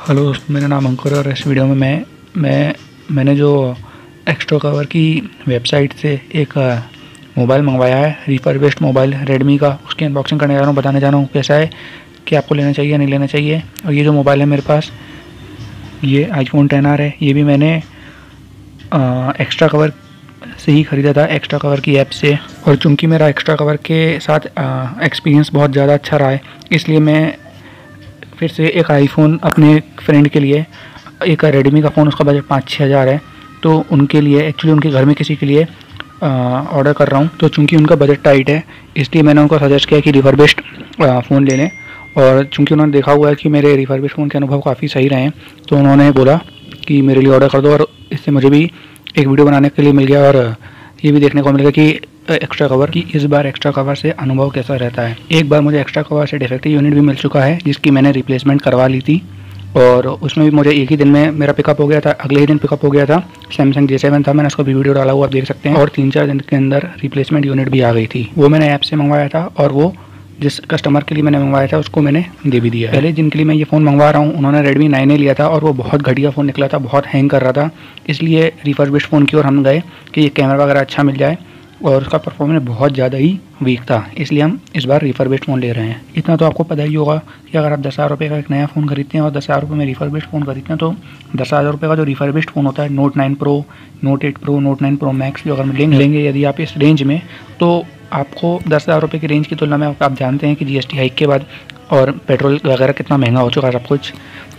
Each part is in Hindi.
हेलो दोस्तों, मेरा नाम अंकुर है और इस वीडियो में मैंने जो एक्स्ट्रा कवर की वेबसाइट से एक मोबाइल मंगवाया है, रिफर्बिश्ड मोबाइल रेडमी का, उसकी अनबॉक्सिंग करने जा रहा हूँ, बताने जा रहा हूँ कैसा है, कि आपको लेना चाहिए या नहीं लेना चाहिए। और ये जो मोबाइल है मेरे पास, ये आईफोन 10R है। ये भी मैंने एक्स्ट्रा कवर से ही ख़रीदा था, एक्स्ट्रा कवर की ऐप से। और चूँकि मेरा एक्स्ट्रा कवर के साथ एक्सपीरियंस बहुत ज़्यादा अच्छा रहा है, इसलिए मैं फिर से एक आईफोन अपने फ्रेंड के लिए, एक रेडमी का फ़ोन, उसका बजट 5-6 हज़ार है, तो उनके लिए, एक्चुअली उनके घर में किसी के लिए ऑर्डर कर रहा हूँ। तो चूँकि उनका बजट टाइट है, इसलिए मैंने उनको सजेस्ट किया कि रिफर्बिश्ड फ़ोन ले लें। और चूँकि उन्होंने देखा हुआ है कि मेरे रिफर्बिश्ड फ़ोन के अनुभव काफ़ी सही रहे हैं, तो उन्होंने बोला कि मेरे लिए ऑर्डर कर दो। और इससे मुझे भी एक वीडियो बनाने के लिए मिल गया और ये भी देखने को मिलेगा कि एक्स्ट्रा कवर की इस बार एक्स्ट्रा कवर से अनुभव कैसा रहता है। एक बार मुझे एक्स्ट्रा कवर से डिफेक्टिव यूनिट भी मिल चुका है, जिसकी मैंने रिप्लेसमेंट करवा ली थी, और उसमें भी मुझे एक ही दिन में मेरा पिकअप हो गया था, अगले ही दिन पिकअप हो गया था। सैमसंग J7 था, मैंने उसका भी वीडियो डाला हुआ, आप देख सकते हैं। और 3-4 दिन के अंदर रिप्लेसमेंट यूनिट भी आ गई थी। वो मैंने ऐप से मंगवाया था और वो जिस कस्टमर के लिए मैंने मंगवाया था उसको मैंने दे भी दिया। पहले जिनके लिए मैं ये फ़ोन मंगवा रहा हूँ, उन्होंने Redmi 9A लिया था और वो बहुत घटिया फ़ोन निकला था, बहुत हैंग कर रहा था। इसलिए रिफर्बिश्ड फ़ोन की ओर हम गए कि ये कैमरा वगैरह अच्छा मिल जाए, और उसका परफॉर्मेंस बहुत ज़्यादा ही वीक था, इसलिए हम इस बार रिफर्बिश्ड फ़ोन ले रहे हैं। इतना तो आपको पता ही होगा कि अगर आप 10,000 रुपये का एक नया फ़ोन खरीदते हैं और 10,000 रुपये में रिफर्बिश्ड फ़ोन खरीदते हैं, तो 10,000 रुपये का जो रिफर्बिश्ड फ़ोन होता है, Note 9 Pro, Note 8 Pro, Note 9 Pro Max जो अगर लेंगे यदि आप इस रेंज में, तो आपको 10,000 रुपये की रेंज की तुलना में, आप जानते हैं कि GST हाइक के बाद और पेट्रोल वगैरह कितना महंगा हो चुका है सब कुछ,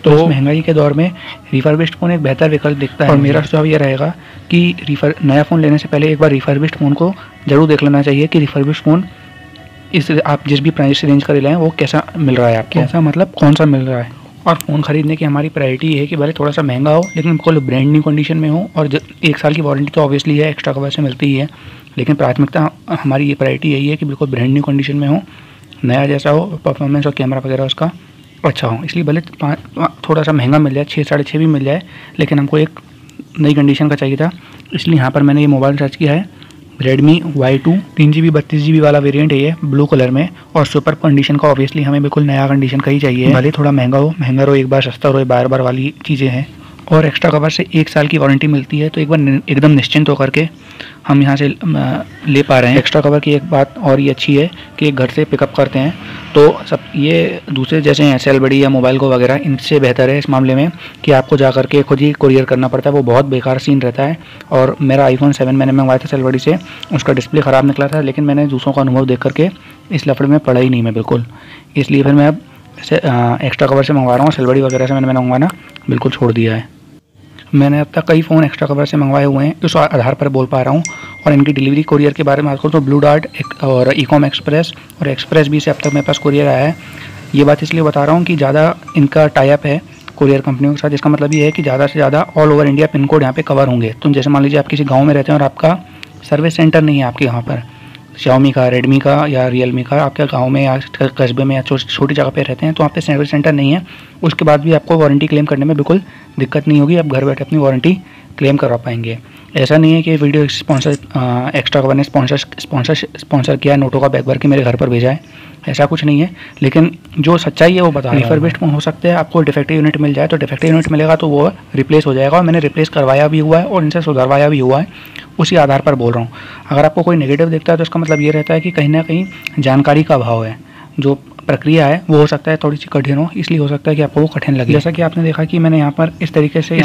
तो इस महंगाई के दौर में रिफर्बिश्ड फ़ोन एक बेहतर विकल्प दिखता है। और मेरा सुझाव ये रहेगा कि नया फ़ोन लेने से पहले एक बार रिफर्बिश्ड फ़ोन को ज़रूर देख लेना चाहिए कि रिफर्बिश्ड फ़ोन आप जिस भी प्राइस रेंज का ले रहे हैं वो कैसा मिल रहा है आपको, कैसा मतलब कौन सा मिल रहा है। और फ़ोन ख़रीदने की हमारी प्रायोरिटी है कि भले थोड़ा सा महंगा हो, लेकिन बिल्कुल ब्रांड न्यू कंडीशन में हो। और 1 साल की वारंटी तो ऑब्वियसली है, एक्स्ट्रा कवर से मिलती ही है, लेकिन प्राथमिकता हमारी ये प्रायोरिटी यही है कि बिल्कुल ब्रांड न्यू कंडीशन में हो, नया जैसा हो, परफॉर्मेंस और कैमरा वगैरह उसका अच्छा हो। इसलिए भले थोड़ा सा महंगा मिल जाए, 6-6.5 भी मिल जाए, लेकिन हमको एक नई कंडीशन का चाहिए था। इसलिए यहाँ पर मैंने ये मोबाइल सर्च किया है, Redmi Y2 3GB 32GB वाला वेरिएंट है ये, ब्लू कलर में, और सुपर कंडीशन का। ऑब्वियसली हमें बिल्कुल नया कंडीशन का ही चाहिए, भले थोड़ा महंगा हो, एक बार सस्ता हो, बार वाली चीज़ें हैं। और एक्स्ट्रा कवर से 1 साल की वारंटी मिलती है, तो एक बार एकदम निश्चिंत होकर के हम यहाँ से ले पा रहे हैं। एक्स्ट्रा कवर की एक बात और ये अच्छी है कि घर से पिकअप करते हैं, तो सब ये दूसरे जैसे हैं सेलबड़ी या मोबाइल को वगैरह, इनसे बेहतर है इस मामले में कि आपको जा करके खुद ही कुरियर करना पड़ता है, वो बहुत बेकार सीन रहता है। और मेरा iPhone 7 मैंने मंगवाया था सेलबड़ी से, उसका डिस्प्ले ख़राब निकला था, लेकिन मैंने दूसरों का अनुभव देख करके इस लफड़े में पड़ा ही नहीं मैं बिल्कुल। इसलिए फिर मैं अब एक्स्ट्रा कवर से मंगवा रहा हूँ, सेलबड़ी वगैरह से मैंने मंगवाना बिल्कुल छोड़ दिया है। मैंने अब तक कई फ़ोन एक्स्ट्रा कवर से मंगवाए हुए हैं, उस आधार पर बोल पा रहा हूँ। और इनकी डिलीवरी कुरियर के बारे में बात करूँ तो ब्लू डार्ट और ईकॉम एक्सप्रेस और एक्सप्रेस भी से अब तक मेरे पास कुरियर आया है। ये बात इसलिए बता रहा हूँ कि ज़्यादा इनका टाई अप है कुरियर कंपनियों के साथ। इसका मतलब ये है कि ज़्यादा से ज़्यादा all over India pin code यहाँ पे कवर होंगे। तो जैसे मान लीजिए आप किसी गाँव में रहते हैं और आपका सर्विस सेंटर नहीं है आपके यहाँ पर, Xiaomi का, Redmi का या Realme का, आपके गांव में या कस्बे में या छोटी जगह पे रहते हैं, तो वहाँ पे सर्विस सेंटर नहीं है, उसके बाद भी आपको वारंटी क्लेम करने में बिल्कुल दिक्कत नहीं होगी, आप घर बैठे अपनी वारंटी क्लेम करवा पाएंगे। ऐसा नहीं है कि वीडियो स्पॉन्सर एक्स्ट्रा कवर ने स्पॉन्सर किया है, नोटों का बैग भर के मेरे घर पर भेजा है, ऐसा कुछ नहीं है। लेकिन जो सच्चाई है वो बता रहा है। रिफर्बिश्ड हो सकता है आपको डिफेक्टिव यूनिट मिल जाए, तो डिफेक्टिव यूनिट मिलेगा तो वो रिप्लेस हो जाएगा, और मैंने रिप्लेस करवाया भी हुआ है और इनसे सुधरवाया भी हुआ है, उसी आधार पर बोल रहा हूँ। अगर आपको कोई नेगेटिव दिखता है तो इसका मतलब ये रहता है कि कहीं ना कहीं जानकारी का अभाव है, जो प्रक्रिया है वो हो सकता है थोड़ी सी कठिन हो, इसलिए हो सकता है कि आपको वो कठिन लगे। जैसा कि आपने देखा कि मैंने यहाँ पर इस तरीके से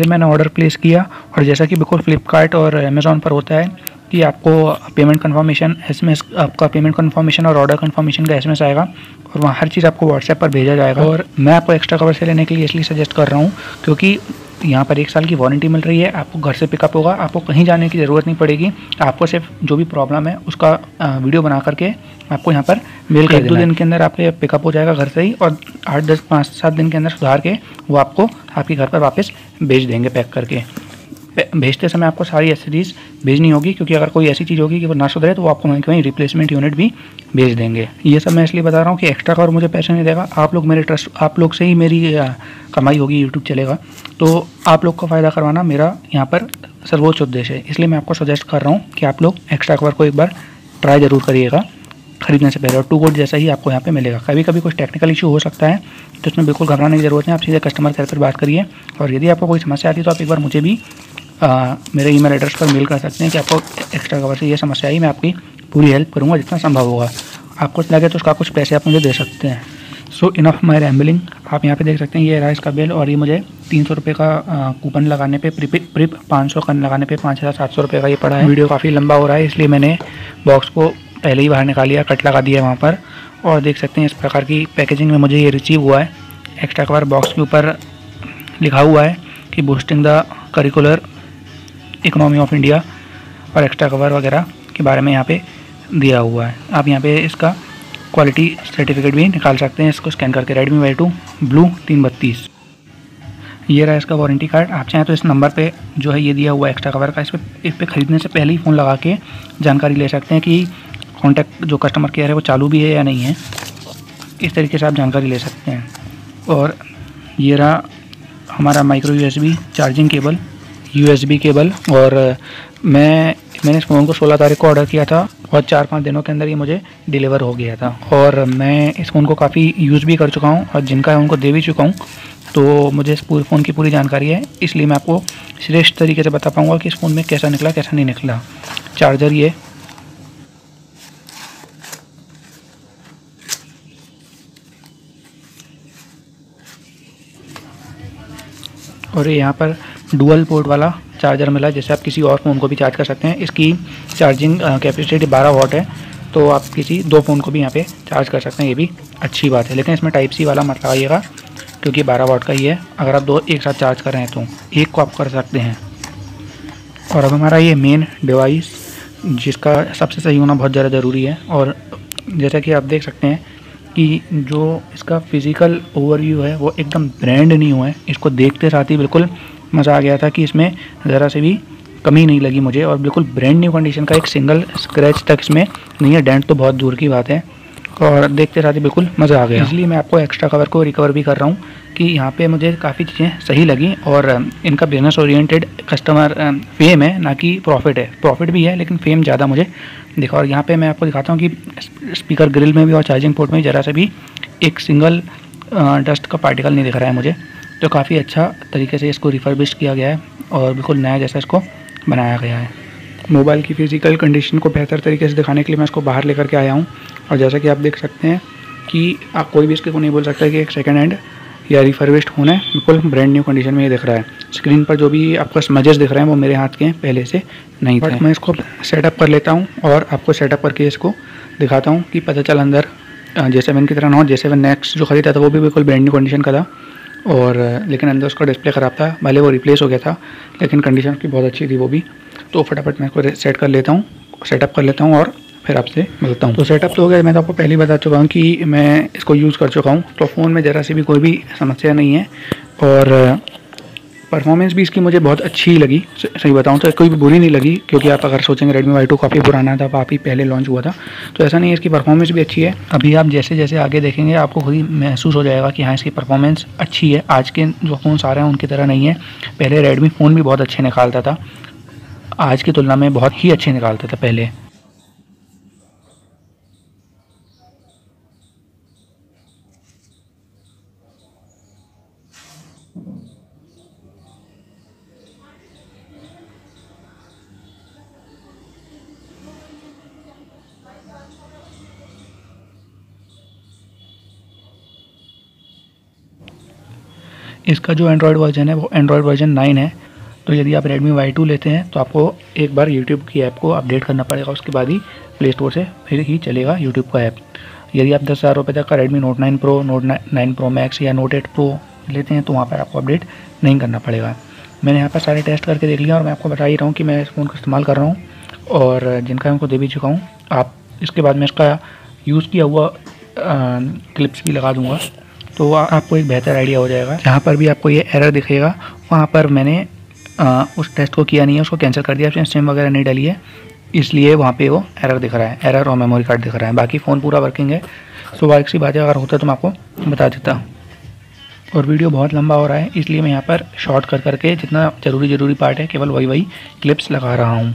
मैंने ऑर्डर प्लेस किया, और जैसा कि बिल्कुल फ्लिपकार्ट और अमेज़ॉन पर होता है कि आपको पेमेंट कन्फर्मेशन SMS, आपका पेमेंट कन्फर्मेशन और ऑर्डर कन्फर्मेशन का SMS आएगा, और वहाँ हर चीज़ आपको व्हाट्सएप पर भेजा जाएगा। और मैं आपको एक्स्ट्रा कवर से लेने के लिए इसलिए सजेस्ट कर रहा हूँ क्योंकि यहाँ पर 1 साल की वारंटी मिल रही है, आपको घर से पिकअप होगा, आपको कहीं जाने की ज़रूरत नहीं पड़ेगी, आपको सिर्फ जो भी प्रॉब्लम है उसका वीडियो बना करके आपको यहाँ पर मेल कर 1-2 दिन के अंदर आपके पिकअप हो जाएगा घर से ही, और 8-10 5-7 दिन के अंदर सुधार के वो आपको आपके घर पर वापस भेज देंगे पैक करके। भेजते समय आपको सारी एसेसरीज भेजनी होगी, क्योंकि अगर कोई ऐसी चीज़ होगी कि वो ना सुधरे तो वो आपको वहीं रिप्लेसमेंट यूनिट भी भेज देंगे। ये सब मैं इसलिए बता रहा हूँ कि एक्स्ट्रा कवर मुझे पैसे नहीं देगा, आप लोग मेरे ट्रस्ट, आप लोग से ही मेरी कमाई होगी, यूट्यूब चलेगा, तो आप लोग को फ़ायदा करवाना मेरा यहाँ पर सर्वोच्च उद्देश्य है। इसलिए मैं आपको सजेस्ट कर रहा हूँ कि आप लोग एक्स्ट्रा कवर को एक बार ट्राई ज़रूर करिएगा। खरीदने से पहले, और टू कोड जैसा ही आपको यहाँ पे मिलेगा। कभी कभी कुछ टेक्निकल इशू हो सकता है, तो इसमें बिल्कुल घबराने की ज़रूरत है। आप सीधे कस्टमर केयर पर बात करिए, और यदि आपको कोई समस्या आती है तो आप एक बार मुझे भी मेरे ईमेल एड्रेस पर मेल कर सकते हैं कि आपको एक्स्ट्रा कवर से ये समस्या आई, मैं आपकी पूरी हेल्प करूँगा जितना संभव होगा। आपको लगे तो उसका कुछ पैसे आप मुझे दे सकते हैं। सो इनफ माई रैम्बलिंग। आप यहाँ पे देख सकते हैं ये रहा इसका बिल, और ये मुझे 300 रुपये का कूपन लगाने पे प्रिप 500 का लगाने पे 5700 रुपये का ये पड़ा है। वीडियो काफ़ी लंबा हो रहा है, इसलिए मैंने बॉक्स को पहले ही बाहर निकाल लिया, कट लगा दिया वहाँ पर। और देख सकते हैं इस प्रकार की पैकेजिंग में मुझे ये रिसीव हुआ है। एक्स्ट्रा कवर बॉक्स के ऊपर लिखा हुआ है कि boosting the curricular economy of India, और एक्स्ट्रा कवर वगैरह के बारे में यहाँ पे दिया हुआ है। आप यहाँ पे इसका क्वालिटी सर्टिफिकेट भी निकाल सकते हैं इसको स्कैन करके। Redmi Y2 ब्लू 332, ये रहा इसका वारंटी कार्ड। आप चाहें तो इस नंबर पे जो है ये दिया हुआ एक्स्ट्रा कवर का, इस पे ख़रीदने से पहले ही फ़ोन लगा के जानकारी ले सकते हैं कि कॉन्टैक्ट जो कस्टमर केयर है वो चालू भी है या नहीं है। इस तरीके से आप जानकारी ले सकते हैं। और ये रहा हमारा micro USB charging cable, USB cable. और मैंने इस फ़ोन को 16 तारीख को ऑर्डर किया था, और 4-5 दिनों के अंदर ये मुझे डिलीवर हो गया था। और मैं इस फ़ोन को काफ़ी यूज़ भी कर चुका हूँ, और जिनका है उनको दे भी चुका हूँ। तो मुझे इस पूरे फ़ोन की पूरी जानकारी है, इसलिए मैं आपको श्रेष्ठ तरीके से बता पाऊँगा कि इस फ़ोन में कैसा निकला कैसा नहीं निकला। चार्जर ये, और यहाँ पर डुअल पोर्ट वाला चार्जर मिला है, जैसे आप किसी और फ़ोन को भी चार्ज कर सकते हैं। इसकी चार्जिंग कैपेसिटी 12 वाट है, तो आप किसी 2 फ़ोन को भी यहाँ पे चार्ज कर सकते हैं, ये भी अच्छी बात है। लेकिन इसमें टाइप सी वाला मत लगाइएगा, क्योंकि 12 वाट का ही है। अगर आप 2 एक साथ चार्ज कर रहे हैं तो एक को आप कर सकते हैं। और अब हमारा ये मेन डिवाइस, जिसका सबसे सही होना बहुत ज़्यादा ज़रूरी है। और जैसा कि आप देख सकते हैं कि जो इसका फिज़िकल ओवरव्यू है वो एकदम ब्रांड न्यू है। इसको देखते साथ ही बिल्कुल मज़ा आ गया था कि इसमें ज़रा से भी कमी नहीं लगी मुझे, और बिल्कुल ब्रांड न्यू कंडीशन का, एक सिंगल स्क्रैच तक इसमें नहीं है, डेंट तो बहुत दूर की बात है। और देखते साथ ही बिल्कुल मज़ा आ गया। इसलिए मैं आपको एक्स्ट्रा कवर को रिकवर भी कर रहा हूँ कि यहाँ पे मुझे काफ़ी चीज़ें सही लगी, और इनका बिजनेस ओरिएंटेड कस्टमर फेम है, ना कि प्रॉफिट है। प्रॉफिट भी है लेकिन फेम ज़्यादा मुझे दिखा। और यहाँ पे मैं आपको दिखाता हूँ कि स्पीकर ग्रिल में भी और चार्जिंग पोर्ट में ज़रा से भी एक सिंगल डस्ट का पार्टिकल नहीं दिख रहा है मुझे। तो काफ़ी अच्छा तरीके से इसको रिफर्बिश किया गया है, और बिल्कुल नया जैसा इसको बनाया गया है। मोबाइल की फ़िज़िकल कंडीशन को बेहतर तरीके से दिखाने के लिए मैं इसको बाहर लेकर के आया हूँ। और जैसा कि आप देख सकते हैं कि आप कोई भी इसके को नहीं बोल सकता कि एक सेकंड हैंड या रिफर्बिश्ड फ़ोन है, बिल्कुल ब्रांड न्यू कंडीशन में ये दिख रहा है। स्क्रीन पर जो भी आपको स्मजेस दिख रहे हैं वो मेरे हाथ के पहले से नहीं थे। मैं इसको सेटअप कर लेता हूँ और आपको सेटअप करके इसको दिखाता हूँ कि पता चल अंदर J7 की तरह ना हो। J7 नेक्स्ट जो ख़रीदा था वो भी बिल्कुल ब्रांड न्यू कंडीशन का था, और लेकिन अंदर उसका डिस्प्ले ख़राब था, भले वो रिप्लेस हो गया था लेकिन कंडीशन उसकी बहुत अच्छी थी वो भी। तो फटाफट मैं इसको सेट कर लेता हूँ, सेटअप कर लेता हूँ और फिर आपसे मिलता हूँ। तो सेटअप तो हो गया। मैं तो आपको पहले ही बता चुका हूँ कि मैं इसको यूज़ कर चुका हूँ, तो फ़ोन में ज़रा सी भी कोई भी समस्या नहीं है, और परफॉर्मेंस भी इसकी मुझे बहुत अच्छी लगी। सही बताऊँ तो कोई भी बुरी नहीं लगी, क्योंकि आप अगर सोचेंगे Redmi Y2 काफ़ी पुराना था, काफ़ी पहले लॉन्च हुआ था, तो ऐसा नहीं है। इसकी परफॉर्मेंस भी अच्छी है। अभी आप जैसे जैसे आगे देखेंगे आपको खुद ही महसूस हो जाएगा कि हाँ इसकी परफॉर्मेंस अच्छी है। आज के जो फ़ोन आ रहे हैं उनकी तरह नहीं है। पहले Redmi फ़ोन भी बहुत अच्छे निकालता था, आज की तुलना में बहुत ही अच्छे निकालता था पहले। इसका जो एंड्रॉयड वर्जन है वो एंड्रॉयड वर्जन 9 है। तो यदि आप Redmi Y2 लेते हैं तो आपको एक बार YouTube की ऐप को अपडेट करना पड़ेगा, उसके बाद ही प्ले स्टोर से फिर ही चलेगा YouTube का ऐप। यदि आप 10,000 रुपये तक का Redmi Note 9 Pro, Note 9 Pro Max या Note 8 Pro लेते हैं तो वहाँ पर आपको अपडेट नहीं करना पड़ेगा। मैंने यहाँ पर सारे टेस्ट करके देख लिया, और मैं आपको बता ही रहा हूँ कि मैं इस फ़ोन को इस्तेमाल कर रहा हूँ, और जिनका उनको दे भी चुका हूँ। आप इसके बाद मैं इसका यूज़ किया हुआ क्लिप्स भी लगा दूँगा, तो आपको एक बेहतर आइडिया हो जाएगा। जहाँ पर भी आपको ये एरर दिखेगा वहाँ पर मैंने उस टेस्ट को किया नहीं है, उसको कैंसिल कर दिया, उसमें स्ट्रीम वगैरह नहीं डाली है, इसलिए वहाँ पे वो एरर दिख रहा है, एरर और मेमोरी कार्ड दिख रहा है। बाकी फ़ोन पूरा वर्किंग है। स्वाभाविक सी बात है, अगर होता तो मैं आपको बता देता। और वीडियो बहुत लंबा हो रहा है, इसलिए मैं यहाँ पर शॉर्ट कर करके जितना ज़रूरी पार्ट है केवल वही क्लिप्स लगा रहा हूँ।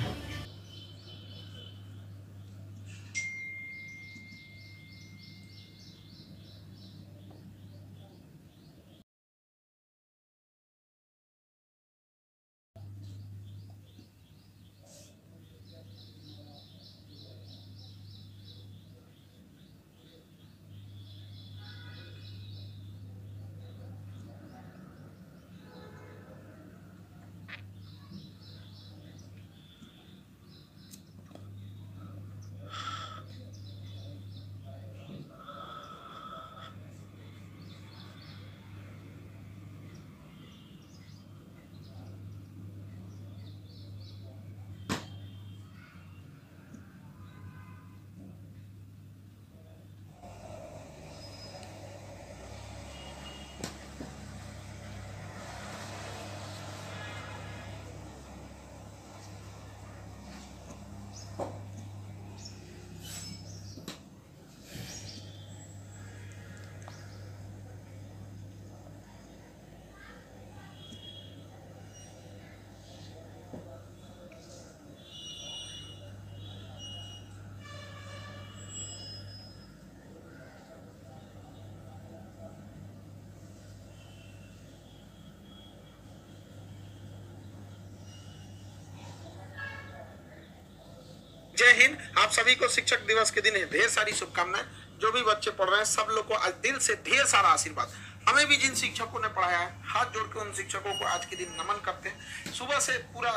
जय हिंद। आप सभी को शिक्षक दिवस के दिन ढेर सारी शुभकामनाएं। जो भी बच्चे पढ़ रहे हैं सब लोग को आज दिल से ढेर सारा आशीर्वाद। हमें भी जिन शिक्षकों ने पढ़ाया है हाथ जोड़ के उन शिक्षकों को आज के दिन नमन करते हैं। सुबह से पूरा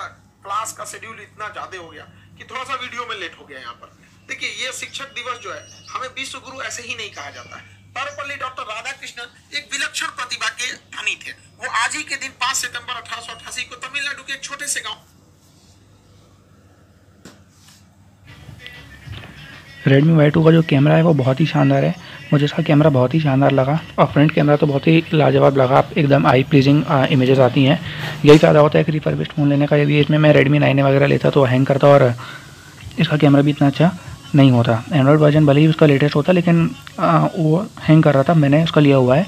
क्लास का शेड्यूल इतना ज्यादा हो गया कि थोड़ा सा वीडियो में लेट हो गया। यहाँ पर देखिए, ये शिक्षक दिवस जो है हमें विश्व गुरु ऐसे ही नहीं कहा जाता है। सर्वपल्ली डॉक्टर राधाकृष्णन एक विलक्षण प्रतिभा के धनी थे। वो आज ही के दिन 5 सितंबर 1888 को तमिलनाडु के एक छोटे से गांव Redmi Y2 का जो कैमरा है वो बहुत ही शानदार है। मुझे इसका कैमरा बहुत ही शानदार लगा और फ्रंट कैमरा तो बहुत ही लाजवाब लगा। आप एकदम आई प्लीजिंग इमेजेस आती हैं। यही फ़ायदा होता है कि रिफर्बिश्ड फ़ोन लेने का। यदि इसमें मैं Redmi 9 वगैरह लेता तो हैंग करता और इसका कैमरा भी इतना अच्छा नहीं होता। एंड्रॉयड वर्जन भले ही उसका लेटेस्ट होता लेकिन वो हैंग कर रहा था। मैंने उसका लिया हुआ है,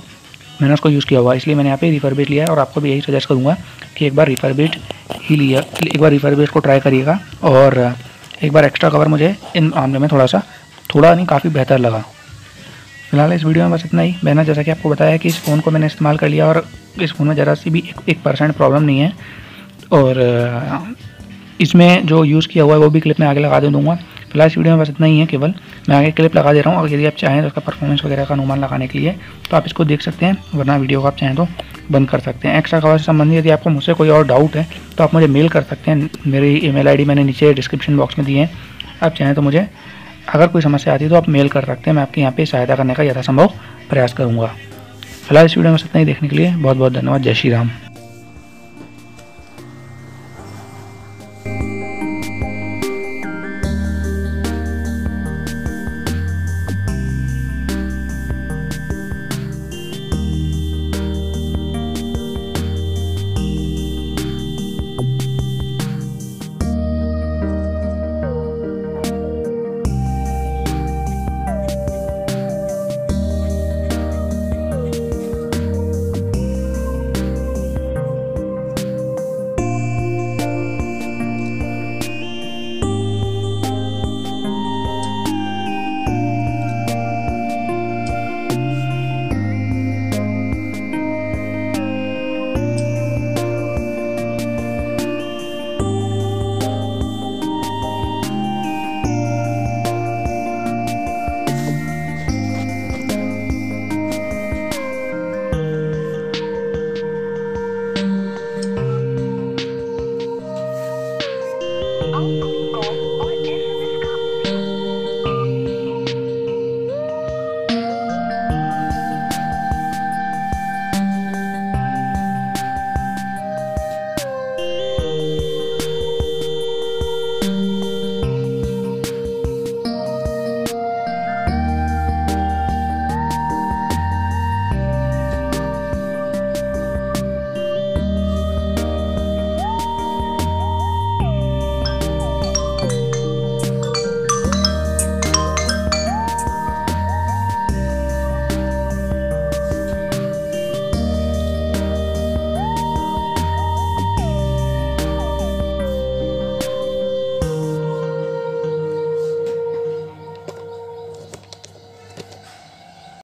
मैंने उसको यूज़ किया हुआ है, इसलिए मैंने यहाँ पे रिफर्बिश्ड लिया है। और आपको भी यही सजेस्ट करूँगा कि एक बार रिफर्बिश्ड को ट्राई करिएगा। और एक बार एक्स्ट्रा कवर मुझे इन मामले में थोड़ा नहीं काफ़ी बेहतर लगा। फिलहाल इस वीडियो में बस इतना ही। मैंने जैसा कि आपको बताया कि इस फ़ोन को मैंने इस्तेमाल कर लिया और इस फ़ोन में ज़रा सी भी 1% प्रॉब्लम नहीं है। और इसमें जो यूज़ किया हुआ है वो भी क्लिप में आगे लगा दूँगा। फिलहाल इस वीडियो में बस इतना ही है। केवल मैं आगे क्लिप लगा दे रहा हूँ। अगर यदि आप चाहें तो उसका परफॉर्मेंस वगैरह का अनुमान लगाने के लिए तो आप इसको देख सकते हैं, वरना वीडियो को आप चाहें तो बंद कर सकते हैं। एक्स्ट्रा कवर से संबंधित यदि आपको मुझसे कोई और डाउट है तो आप मुझे मेल कर सकते हैं। मेरी ईमेल आईडी मैंने नीचे डिस्क्रिप्शन बॉक्स में दी है। आप चाहें तो मुझे अगर कोई समस्या आती है तो आप मेल कर सकते हैं। मैं आपके यहाँ पे सहायता करने का यथासंभव प्रयास करूँगा। फिलहाल इस वीडियो में इतना ही। देखने के लिए बहुत बहुत धन्यवाद। जय श्री राम।